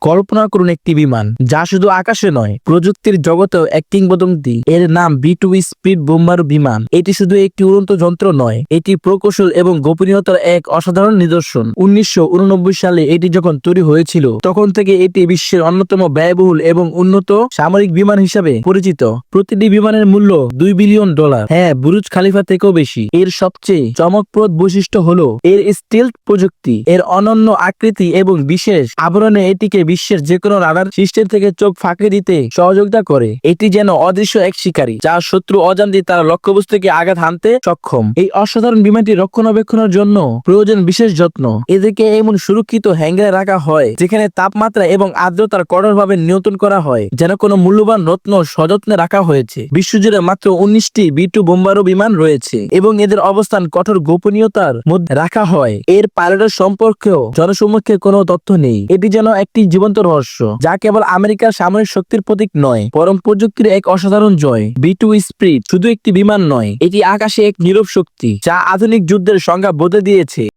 কল্পনা করুন একটি বিমান যা শুধু আকাশে নয়, প্রযুক্তির জগতেও এক কিংবদন্তি। এর নাম B2 স্পিড বোম্বার বিমান। এটি শুধু একটি উড়ন্ত যন্ত্র নয়, এটি প্রকৌশল এবং গোপনীয়তার এক অসাধারণ নিদর্শন। 1989 সালে এটি যখন তৈরি হয়েছিল, তখন থেকে এটি বিশ্বের অন্যতম ব্যয়বহুল এবং উন্নত সামরিক বিমান হিসাবে পরিচিত। প্রতিটি বিমানের মূল্য $2 বিলিয়ন। হ্যাঁ, বুরুজ খালিফা থেকেও বেশি। এর সবচেয়ে চমকপ্রদ বৈশিষ্ট্য হলো এর স্টিলথ প্রযুক্তি। এর অনন্য আকৃতি এবং বিশেষ আবরণে এটিকে বিশ্বের যেকোনো রাডার সিস্টেম থেকে চোখ ফাঁকি দিতে সহযোগিতা করে। এটি যেন অদৃশ্য এক শিকারী, যা শত্রু অজান্তে তার লক্ষ্যবস্তুকে আঘাত হানতে সক্ষম। এই অসাধারণ বিমানটি রক্ষণাবেক্ষণের জন্য প্রয়োজন বিশেষ যত্ন। এদেরকে এমন সুরক্ষিত হ্যাঙ্গারে রাখা হয় যেখানে তাপমাত্রা এবং আর্দ্রতার কঠোরভাবে নিয়ন্ত্রণ করা হয়, যেন কোনো মূল্যবান রত্ন সযত্নে রাখা হয়েছে। বিশ্বজুড়ে মাত্র 19টি B2 বোম্বারু বিমান রয়েছে এবং এদের অবস্থান কঠোর গোপনীয়তার মধ্যে রাখা হয়। এর পাইলটের সম্পর্কেও জনসমক্ষে কোনো তথ্য নেই। এটি যেন একটি জীবন্ত রহস্য, যা কেবল আমেরিকার সামরিক শক্তির প্রতীক নয়, বরং প্রযুক্তির এক অসাধারণ জয়। B2 স্পিড শুধু একটি বিমান নয়, এটি আকাশে এক নীরব শক্তি, যা আধুনিক যুদ্ধের সংজ্ঞা বদলে দিয়েছে।